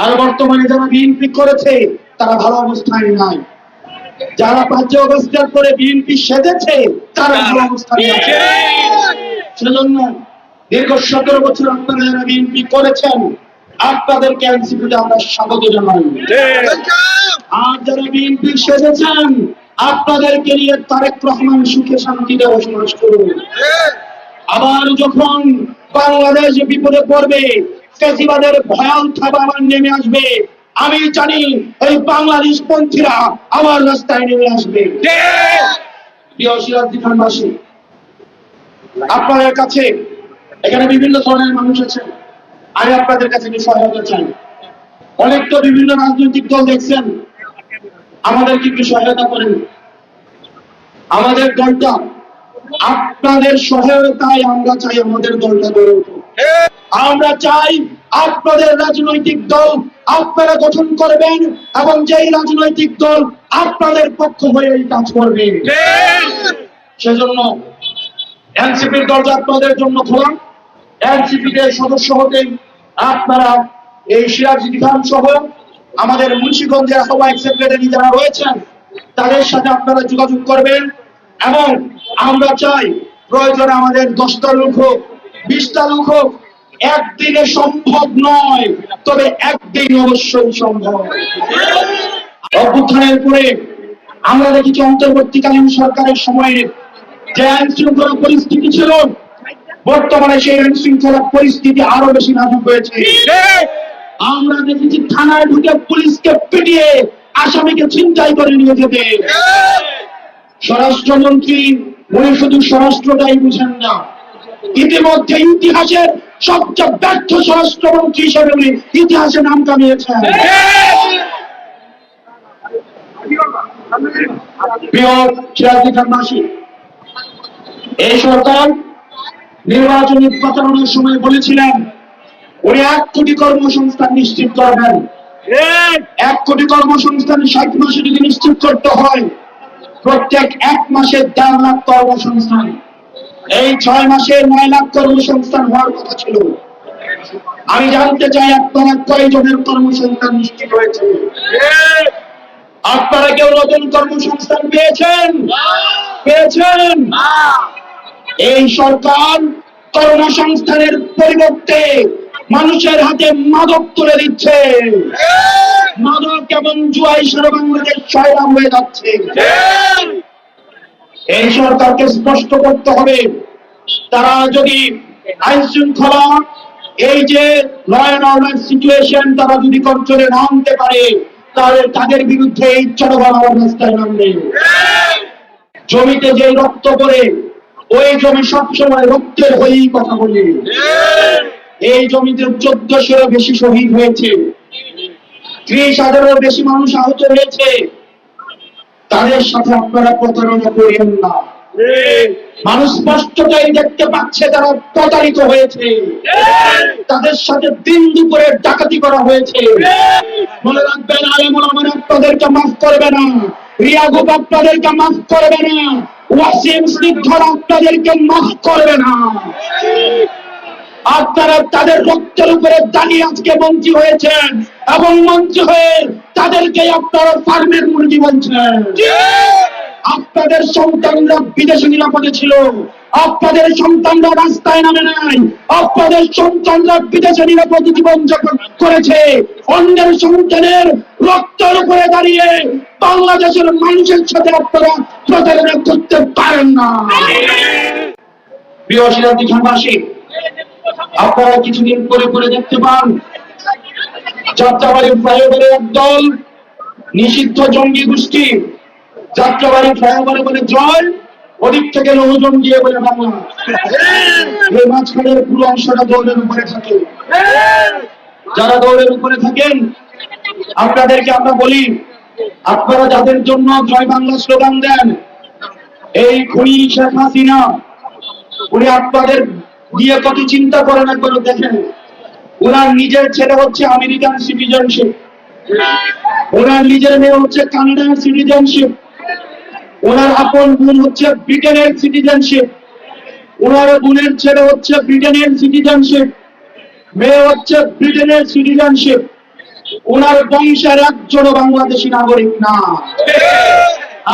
আর বর্তমানে যারা বিএনপি করেছে তারা ভালো অবস্থায় নাই। যারা 5 অগস্টের পরে বিএনপি সেজেছে তারা ভালো অবস্থায় আছে। সেজন্য দীর্ঘ 17 বছর আপনারা যারা বিএনপি করেছেন আপনাদেরকে এনসিপিতে আমরা স্বাগত জানাই। আর যারা বিএনপি সেজেছেন আপনাদেরকে নিয়ে তারেক রহমান সুখে শান্তিতে বসবাস করুন। আবার যখন বাংলাদেশ বিপদে পড়বে, ফ্যাসিবাদের ভয়াল থাবা আবার নেমে আসবে, আমি জানি এই বাংলাদেশ পন্থীরা আমার রাস্তায় নেমে আসবে। প্রিয় সিরাজদি খানবাসী, আপনাদের কাছে এখানে বিভিন্ন ধরনের মানুষ আছে, আমি আপনাদের কাছে কিছু সহায়তা চাই। অনেক তো বিভিন্ন রাজনৈতিক দল দেখছেন, আমাদেরকে একটু সহায়তা করেন। আমাদের দলটা আপনাদের সহায়তায় আমরা চাই আমাদের দলটা গড়ে উঠুক। আমরা চাই আপনাদের রাজনৈতিক দল আপনারা গঠন করবেন এবং যেই রাজনৈতিক দল আপনাদের পক্ষ হয়ে কাজ করবে। সেজন্য এনসিপির দরজা আপনাদের জন্য খোলা। এনসিপিতে সদস্য হতে আপনারা এই সিরাজদি খান সহ আমাদের মুন্সিগঞ্জের আহ্বায়ক সেক্রেটারি যারা রয়েছেন তাদের সাথে আপনারা যোগাযোগ করবেন। এবং আমরা চাই প্রয়োজনে আমাদের 10টা লোক হোক, 20টা লোক হোক, একদিনে সম্ভব নয়, তবে একদিন অবশ্যই সম্ভব। অভ্যুত্থানের পরে আমরা দেখেছি অন্তর্বর্তীকালীন সরকারের সময়ে যে আইন শৃঙ্খলা পরিস্থিতি ছিল, বর্তমানে সেই আইন শৃঙ্খলা পরিস্থিতি আরো বেশি নাজুক হয়েছে। আমরা দেখেছি থানায় ঢুকে পুলিশকে পিটিয়ে আসামিকে ছিনতাই করে নিয়ে যেতে। স্বরাষ্ট্রমন্ত্রী উনি শুধু স্বরাষ্ট্রটাই বুঝেন না, ইতিমধ্যে ইতিহাসের সবচেয়ে ব্যর্থ স্বরাষ্ট্রমন্ত্রী হিসেবে উনি ইতিহাসে নাম কামিয়েছেন। প্রিয় সিরাজদি খানবাসী, এই সরকার নির্বাচনী প্রচারণার সময় বলেছিলেন উনি 1 কোটি কর্মসংস্থান নিশ্চিত করবেন। 1 কোটি কর্মসংস্থান 60 মাসে যদি নিশ্চিত করতে হয়, প্রত্যেক 1 মাসে 1.5 লাখ কর্মসংস্থান, এই 6 মাসে 9 লাখ কর্মসংস্থান হওয়ার কথা ছিল। আমি জানতে চাই আপনারা কয়জনের কর্মসংস্থান নিশ্চিত হয়েছে? আপনারা কেউ নতুন কর্মসংস্থান পেয়েছেন? পেয়েছেন? এই সরকার কর্মসংস্থানের পরিবর্তে মানুষের হাতে মাদক তুলে দিচ্ছে। মাদক এবং জুয়ায় সারা বাংলাদেশ সয়লাভ হয়ে যাচ্ছে। এই সরকারকে স্পষ্ট করতে হবে, তারা যদি আইন শৃঙ্খলা, এই যে ল অ্যান্ড অর্ডার সিচুয়েশন তারা যদি কন্ট্রোলে না আনতে পারে, তাহলে তাদের বিরুদ্ধে ইচ্ছানুভাবে আমার রাস্তায় নামবে। জমিতে যে রক্ত পড়ে ওই জমি সবসময় রক্তের হয়েই কথা বলে। এই জমিতে 1400-এরও বেশি শহীদ হয়েছে, 30,000-এরও বেশি মানুষ আহত হয়েছে। তাদের সাথে আপনারা প্রতারণা করেন না। মানুষ স্পষ্টতাই দেখতে পাচ্ছে তারা প্রতারিত হয়েছে, তাদের সাথে দিন দুপুরে ডাকাতি করা হয়েছে। মনে রাখবেন, আলেমুল আমার আপনাদেরকে মাফ করবে না, রিয়াগুপ আপনাদেরকে মাফ করবে না, ওয়াসিম স্নিগ্ধর আপনাদেরকে মাফ করবে না। আপনারা তাদের রক্তের উপরে দাঁড়িয়ে আজকে মন্ত্রী হয়েছেন এবং মন্ত্রী হয়ে তাদেরকে আপনারা ফার্মের মুরগি বলছেন। আপনাদের সন্তানরা বিদেশে নিরাপদে ছিল, আপনাদের সন্তানরা রাস্তায় নামে নাই, আপনাদের সন্তানরা বিদেশে নিরাপদে জীবন যাপন করেছে। অন্যের সন্তানের রক্তের উপরে দাঁড়িয়ে বাংলাদেশের মানুষের সাথে আপনারা প্রতারণা করতে পারেন না। প্রিয় সিরাজদি খানবাসী, আপনারা কিছুদিন পরে দেখতে পান যাত্রাবাড়ি ফ্লাইওভারে একদল নিষিদ্ধ জঙ্গি গোষ্ঠী যাত্রাবাড়ি ফ্লাইওভারে বলে জয়, ওদিক থেকে লোহজন দিয়ে বলে বাংলা। এই মাঝখানের পুরো অংশটা দৌড়ের উপরে থাকে। যারা দৌড়ের উপরে থাকেন আপনাদেরকে আমরা বলি, আপনারা যাদের জন্য জয় বাংলা স্লোগান দেন, এই খুনি শেখ হাসিনা উনি আপনাদের দিয়ে কত চিন্তা করেন একবার দেখেন। ওনার নিজের ছেলে হচ্ছে আমেরিকান সিটিজেনশিপ, ওনার নিজের মেয়ে হচ্ছে কানাডার সিটিজেনশিপ, ওনার আপন বোন হচ্ছে ব্রিটেনের সিটিজেনশিপ, ওনার বোনের ছেলে হচ্ছে ব্রিটেনের সিটিজেনশিপ, মেয়ে হচ্ছে ব্রিটেনের সিটিজেনশিপ। ওনার বংশের একজনও বাংলাদেশী নাগরিক না।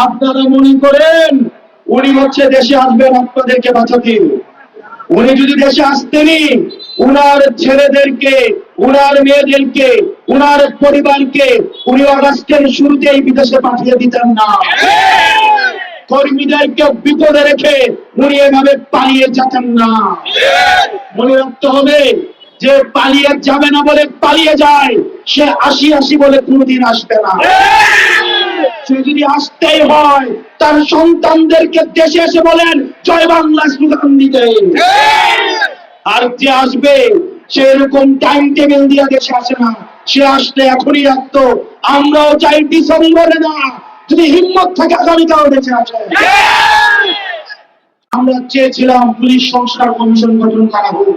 আপনারা মনে করেন উনি হচ্ছে দেশে আসবেন আপনাদেরকে বাঁচাতে। উনি যদি দেশে আসতেনই উনার ছেলেদেরকে, উনার মেয়েদেরকে, উনার পরিবারকে উনি আগস্টের শুরুতেই বিদেশে পাঠিয়ে দিতেন না। কর্মীদেরকে বিপদে রেখে উনি এভাবে পালিয়ে যেতেন না। মনে রাখতে হবে, যে পালিয়ে যাবে না বলে পালিয়ে যায়, সে আসি বলে কোনোদিন আসবে না। সে যদি আসতেই হয় তার সন্তানদেরকে দেশে এসে বলেন জয় বাংলা স্লোগান দিতে। আর যে আসবে সে এরকম টাইম টেবিল দিয়ে দেশে আসে না, সে আসলে এখনই আসতো। আমরাও চাই ডিসেম্বরে না, যদি হিম্মত থাকে আগামীকাল দেশে আসে। আমরা চেয়েছিলাম পুলিশ সংস্কার কমিশন গঠন করা হোক,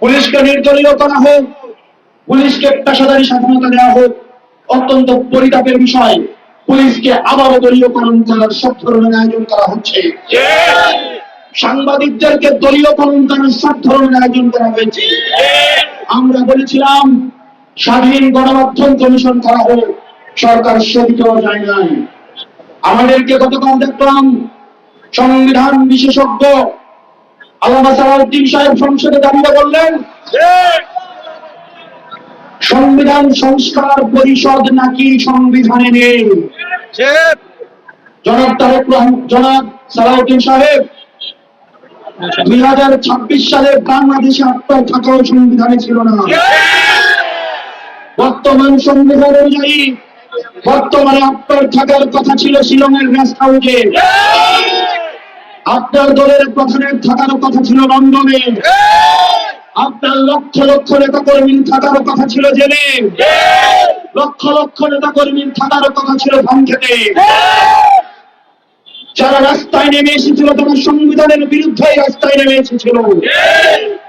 পুলিশকে নির্দলীয় করা হোক, পুলিশকে পেশাদারী স্বাধীনতা দেওয়া হোক। অত্যন্ত পরিতাপের বিষয়, পুলিশকে আবারও দলীয়করণ করার সব ধরনের আয়োজন করা হচ্ছে। সাংবাদিকদেরকে দলীয়করণ করার সব ধরনের আয়োজন করা হয়েছে। আমরা বলেছিলাম স্বাধীন গণমাধ্যম কমিশন করা হোক, সরকার সেদিকেও যায় নাই। আমাদেরকে গতকাল দেখলাম সংবিধান বিশেষজ্ঞ আল্লামা সালাউদ্দিন সাহেব সংসদে দাঁড়িয়ে বললেন সংবিধান সংস্কার পরিষদ নাকি সংবিধানে নেই। জনাব সালাউদ্দিন সাহেব 2026 সালে বাংলাদেশে আত্মার থাকাও সংবিধানে ছিল না। বর্তমান সংবিধান অনুযায়ী বর্তমানে আত্মার থাকার কথা ছিল শিলংয়ের গেস্ট হাউসে, আপনার দলের প্রধানের থাকার কথা ছিল লন্ডনে, আপনার লক্ষ লক্ষ নেতা কর্মীর থাকার কথা ছিল জেলে, লক্ষ লক্ষ নেতা কর্মীর থাকার কথা ছিল ধানক্ষেতে। যারা রাস্তায় নেমে এসেছিল তারা সংবিধানের বিরুদ্ধে রাস্তায় নেমে এসেছিল।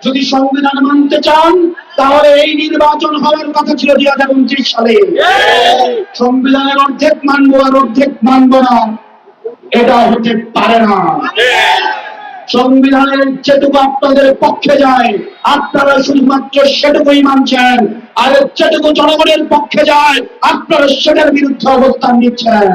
যদি সংবিধান মানতে চান তাহলে এই নির্বাচন হওয়ার কথা ছিল 2029 সালে। সংবিধানের অর্ধেক মানবো আর অর্ধেক মানবো না, এটা হতে পারে না। সংবিধানের যেটুকু আপনাদের পক্ষে যায় আপনারা শুধুমাত্র সেটুকুই মানছেন, আর যেটুকু জনগণের পক্ষে যায় আপনারা সেটার বিরুদ্ধে অবস্থান নিচ্ছেন।